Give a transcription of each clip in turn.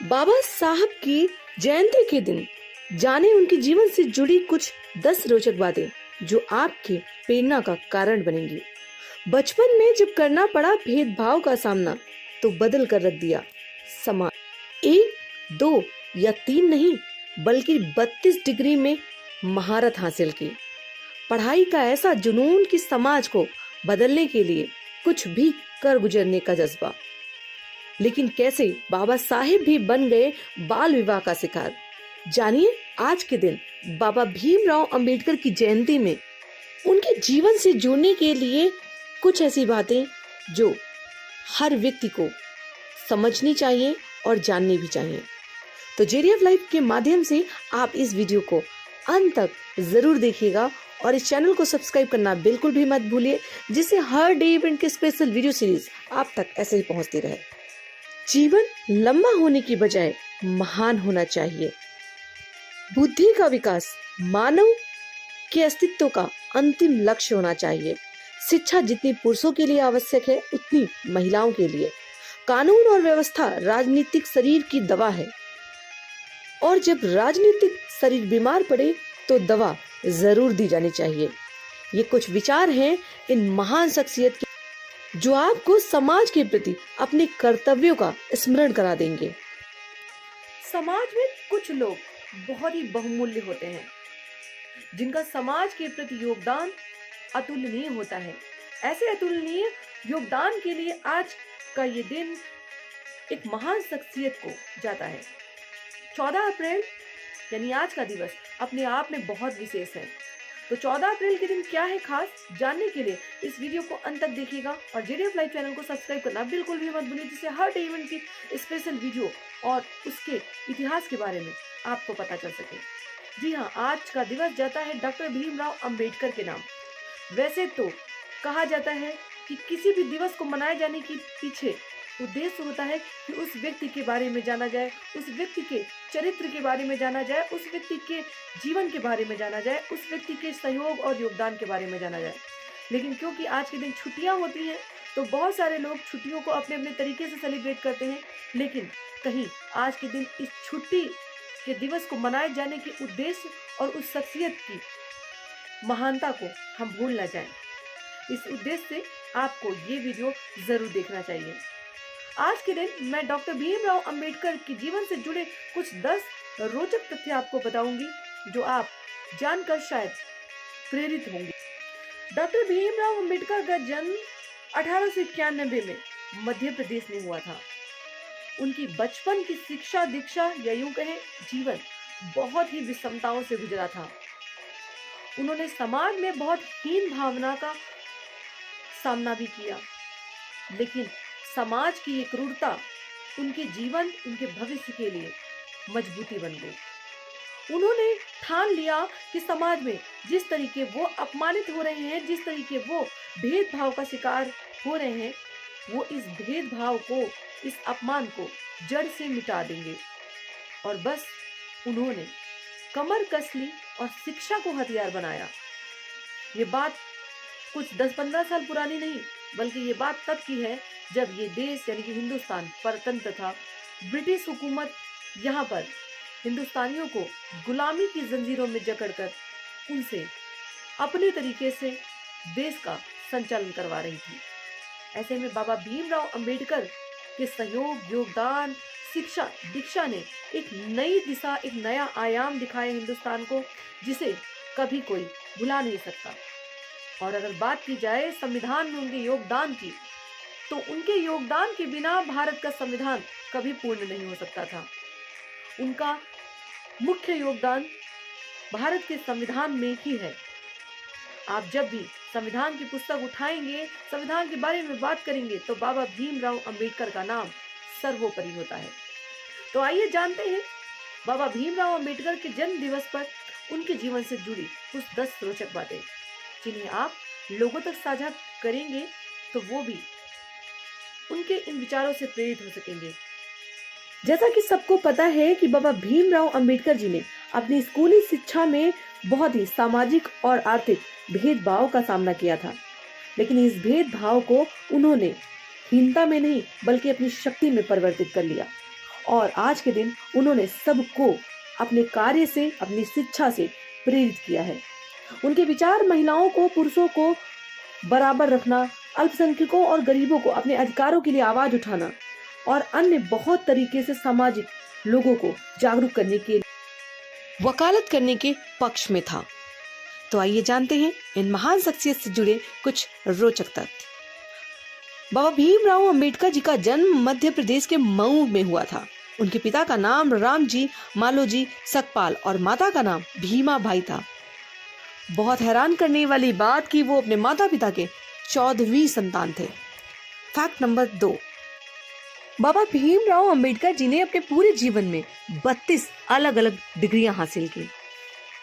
बाबा साहब की जयंती के दिन जाने उनके जीवन से जुड़ी कुछ 10 रोचक बातें जो आपके प्रेरणा का कारण बनेंगी। बचपन में जब करना पड़ा भेदभाव का सामना तो बदल कर रख दिया समाज। 1, 2 या 3 नहीं बल्कि 32 डिग्री में महारत हासिल की। पढ़ाई का ऐसा जुनून कि समाज को बदलने के लिए कुछ भी कर गुजरने का जज्बा। लेकिन कैसे बाबा साहेब भी बन गए बाल विवाह का शिकार। जानिए आज के दिन बाबा भीमराव अंबेडकर की जयंती में उनके जीवन से जुड़ने के लिए कुछ ऐसी बातें जो हर व्यक्ति को समझनी चाहिए और जाननी भी चाहिए। तो जेडी ऑफ लाइफ के माध्यम से आप इस वीडियो को अंत तक जरूर देखिएगा और इस चैनल को सब्सक्राइब करना बिल्कुल भी मत भूलिए, जिससे हर डे इवेंट के स्पेशल वीडियो सीरीज आप तक ऐसे ही पहुंचती रहे। जीवन लंबा होने की बजाय महान होना चाहिए। बुद्धि का विकास मानव के अस्तित्व का अंतिम लक्ष्य होना चाहिए। शिक्षा जितनी पुरुषों के लिए आवश्यक है उतनी महिलाओं के लिए। कानून और व्यवस्था राजनीतिक शरीर की दवा है और जब राजनीतिक शरीर बीमार पड़े तो दवा जरूर दी जानी चाहिए। ये कुछ विचार हैं इन महान शख्सियत के जो आपको समाज के प्रति अपने कर्तव्यों का स्मरण करा देंगे। समाज में कुछ लोग बहुत ही बहुमूल्य होते हैं जिनका समाज के प्रति योगदान अतुलनीय होता है। ऐसे अतुलनीय योगदान के लिए आज का ये दिन एक महान शख्सियत को जाता है। 14 अप्रैल यानी आज का दिवस अपने आप में बहुत विशेष है। तो 14 अप्रैल के दिन क्या है खास, जानने के लिए इस वीडियो को अंत तक देखिएगा और जेडी ऑफ लाइफ चैनल को सब्सक्राइब करना बिल्कुल भी मत भूलिए, जिससे हर डे इवेंट की स्पेशल वीडियो और उसके इतिहास के बारे में आपको पता चल सके। जी हाँ, आज का दिवस जाता है डॉक्टर भीमराव अंबेडकर के नाम। वैसे तो कहा जाता है कि किसी भी दिवस को मनाए जाने के पीछे उद्देश्य होता है कि उस व्यक्ति के बारे में जाना जाए, उस व्यक्ति के चरित्र के बारे में जाना जाए, उस व्यक्ति के जीवन के बारे में जाना जाए, उस व्यक्ति के सहयोग और योगदान के बारे में जाना जाए। लेकिन क्योंकि आज के दिन छुट्टियां होती हैं तो बहुत सारे लोग छुट्टियों को अपने अपने तरीके से सेलिब्रेट करते हैं, लेकिन कहीं आज के दिन इस छुट्टी के दिवस को मनाए जाने के उद्देश्य और उस शख्सियत की महानता को हम भूल न जाएं। इस उद्देश्य से आपको ये वीडियो जरूर देखना चाहिए। आज के दिन मैं डॉक्टर भीमराव अंबेडकर के जीवन से जुड़े कुछ 10 रोचक तथ्य आपको बताऊंगी जो आप जानकर शायद प्रेरित होंगे। डॉक्टर भीमराव अंबेडकर का जन्म 1891 में मध्य प्रदेश में हुआ था। उनकी बचपन की शिक्षा दीक्षा या यूं कहें जीवन बहुत ही विषमताओं से गुजरा था। उन्होंने समाज में बहुत हीन भावना का सामना भी किया, लेकिन समाज की ये क्रूरता उनके जीवन, उनके भविष्य के लिए मजबूती बन गई। उन्होंने ठान लिया कि समाज में जिस तरीके वो अपमानित हो रहे हैं, जिस तरीके वो भेदभाव का शिकार हो रहे हैं, वो इस भेदभाव को, इस अपमान को जड़ से मिटा देंगे। और बस उन्होंने कमर कस ली और शिक्षा को हथियार बनाया। ये बात कुछ 10-15 साल पुरानी नहीं, बल्कि ये बात तब की है जब ये देश यानी कि हिंदुस्तान परतंत्र था। ब्रिटिश हुकूमत यहाँ पर हिंदुस्तानियों को गुलामी की जंजीरों में जकड़कर उनसे अपने तरीके से देश का संचालन करवा रही थी। ऐसे में बाबा भीमराव अंबेडकर के सहयोग, योगदान, शिक्षा दीक्षा ने एक नई दिशा, एक नया आयाम दिखाया हिंदुस्तान को, जिसे कभी कोई भुला नहीं सकता। और अगर बात की जाए संविधान में उनके योगदान की, तो उनके योगदान के बिना भारत का संविधान कभी पूर्ण नहीं हो सकता था। उनका मुख्य योगदान भारत के संविधान में ही है। आप जब भी संविधान की पुस्तक उठाएंगे, संविधान के बारे में बात करेंगे, तो बाबा भीमराव अंबेडकर का नाम सर्वोपरि होता है। तो आइए जानते हैं बाबा भीमराव अंबेडकर के जन्म दिवस पर उनके जीवन से जुड़ी कुछ 10 रोचक बातें, जिन्हें आप लोगों तक साझा करेंगे तो वो भी उनके इन विचारों से प्रेरित हो सकेंगे। जैसा कि सबको पता है कि बाबा भीमराव अंबेडकर जी ने अपनी स्कूली शिक्षा में बहुत ही सामाजिक और आर्थिक भेदभाव का सामना किया था, लेकिन इस भेदभाव को उन्होंने हीनता में नहीं बल्कि अपनी शक्ति में परिवर्तित कर लिया और आज के दिन उन्होंने सबको अपने कार्य से, अपनी शिक्षा से प्रेरित किया है। उनके विचार महिलाओं को, पुरुषों को बराबर रखना, अल्पसंख्यकों और गरीबों को अपने अधिकारों के लिए आवाज उठाना और अन्य बहुत तरीके से सामाजिक लोगों को जागरूक करने के वकालत करने के पक्ष में था। तो आइए जानते हैं इन महान शख्सियत से जुड़े कुछ रोचक तथ्य। बाबा भीमराव अंबेडकर जी का जन्म मध्य प्रदेश के मऊ में हुआ था। उनके पिता का नाम रामजी मालोजी सकपाल और माता का नाम भीमा बाई था। बहुत हैरान करने वाली बात कि वो अपने माता पिता के 14वीं संतान थे। फैक्ट नंबर 2, बाबा भीमराव अंबेडकर जी ने अपने पूरे जीवन में 32 अलग अलग डिग्रियां हासिल की,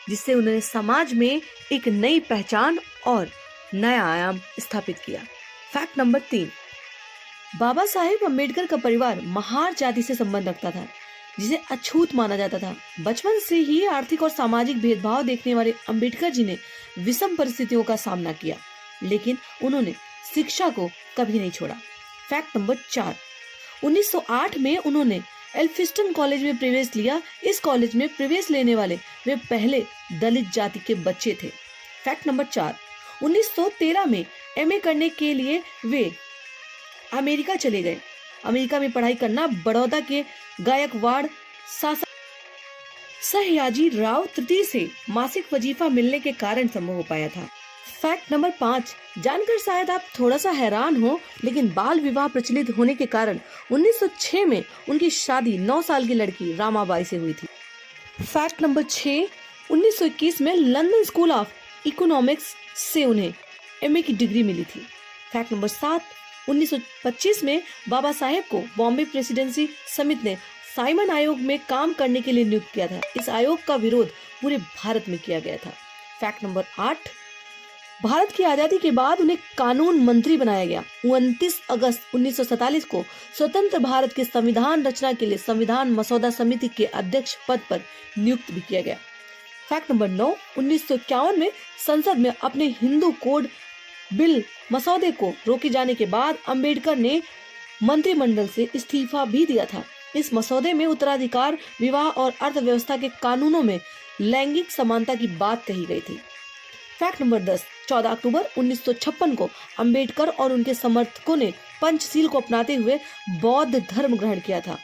जिससे उन्होंने समाज में एक नई पहचान और नया आयाम स्थापित किया। फैक्ट नंबर 3, बाबा साहेब अंबेडकर का परिवार महार जाति से संबंध रखता था, जिसे अछूत माना जाता था। बचपन से ही आर्थिक और सामाजिक भेदभाव देखने वाले अंबेडकर जी ने विषम परिस्थितियों का सामना किया, लेकिन उन्होंने शिक्षा को कभी नहीं छोड़ा। फैक्ट नंबर 4, 1908 में उन्होंने एल्फिस्टन कॉलेज में प्रवेश लिया। इस कॉलेज में प्रवेश लेने वाले वे पहले दलित जाति के बच्चे थे। फैक्ट नंबर 4, 1913 में एमए करने के लिए वे अमेरिका चले गए। अमेरिका में पढ़ाई करना बड़ौदा के गायकवाड़ शासक सयाजी राव तृतीय से मासिक वजीफा मिलने के कारण संभव हो पाया था। फैक्ट नंबर 5, जानकर शायद आप थोड़ा सा हैरान हो, लेकिन बाल विवाह प्रचलित होने के कारण 1906 में उनकी शादी 9 साल की लड़की रामाबाई से हुई थी। फैक्ट नंबर 6, 1921 में लंदन स्कूल ऑफ इकोनॉमिक्स से उन्हें एमए की डिग्री मिली थी। फैक्ट नंबर 7, 1925 में बाबा साहेब को बॉम्बे प्रेसिडेंसी समिति ने साइमन आयोग में काम करने के लिए नियुक्त किया था। इस आयोग का विरोध पूरे भारत में किया गया था। फैक्ट नंबर 8, भारत की आजादी के बाद उन्हें कानून मंत्री बनाया गया। 29 अगस्त 1947 को स्वतंत्र भारत के संविधान रचना के लिए संविधान मसौदा समिति के अध्यक्ष पद पर नियुक्त भी किया गया। फैक्ट नंबर 9, 1951 में संसद में अपने हिंदू कोड बिल मसौदे को रोके जाने के बाद अंबेडकर ने मंत्रिमंडल से इस्तीफा भी दिया था। इस मसौदे में उत्तराधिकार, विवाह और अर्थव्यवस्था के कानूनों में लैंगिक समानता की बात कही गई थी। फैक्ट नंबर 10, 14 अक्टूबर 1956 को अंबेडकर और उनके समर्थकों ने पंचशील को अपनाते हुए बौद्ध धर्म ग्रहण किया था।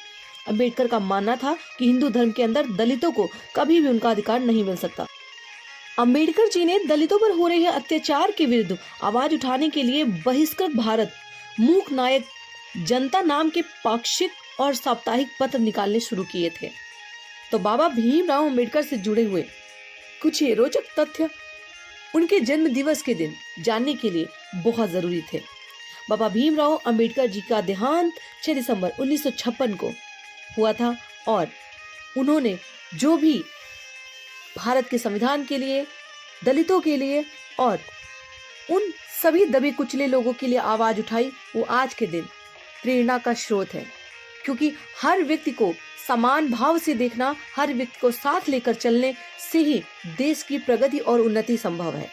अंबेडकर का मानना था कि हिंदू धर्म के अंदर दलितों को कभी भी उनका अधिकार नहीं मिल सकता। अंबेडकर जी ने दलितों पर हो रहे अत्याचार के विरुद्ध आवाज उठाने के लिए बहिष्कृत भारत, मूक नायक जनता नाम के पाक्षिक और साप्ताहिक पत्र निकालने शुरू किए थे। तो बाबा भीमराव अंबेडकर से जुड़े हुए कुछ ये रोचक तथ्य उनके जन्म दिवस के दिन जानने के लिए बहुत जरूरी थे। बाबा भीमराव अंबेडकर जी का देहांत 6 दिसंबर 1956 को हुआ था और उन्होंने जो भी भारत के संविधान के लिए, दलितों के लिए और उन सभी दबे कुचले लोगों के लिए आवाज उठाई, वो आज के दिन प्रेरणा का स्रोत है। क्योंकि हर व्यक्ति को समान भाव से देखना, हर व्यक्ति को साथ लेकर चलने से ही देश की प्रगति और उन्नति संभव है।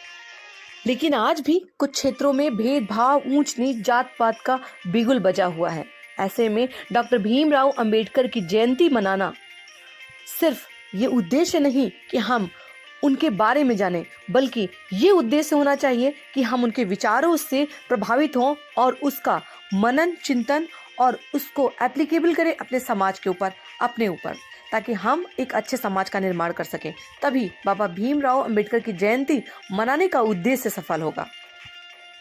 लेकिन आज भी कुछ क्षेत्रों में भेदभाव, ऊंच नीच, जात पात का बिगुल बजा हुआ है। ऐसे में डॉक्टर भीमराव अंबेडकर की जयंती मनाना सिर्फ ये उद्देश्य नहीं कि हम उनके बारे में जानें, बल्कि ये उद्देश्य होना चाहिए कि हम उनके विचारों से प्रभावित हों और उसका मनन, चिंतन और उसको एप्लीकेबल करें अपने समाज के ऊपर, अपने ऊपर, ताकि हम एक अच्छे समाज का निर्माण कर सकें। तभी बाबा भीमराव अंबेडकर की जयंती मनाने का उद्देश्य सफल होगा।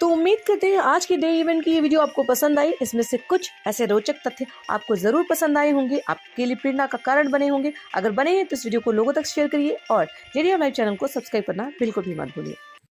तो उम्मीद करते हैं आज के डे इवेंट की ये वीडियो आपको पसंद आई। इसमें से कुछ ऐसे रोचक तथ्य आपको जरूर पसंद आए होंगे, आपके लिए प्रेरणा का कारण बने होंगे। अगर बने हैं तो इस वीडियो को लोगों तक शेयर करिए और JDM लाइव चैनल को सब्सक्राइब करना बिल्कुल भी मत भूलिए।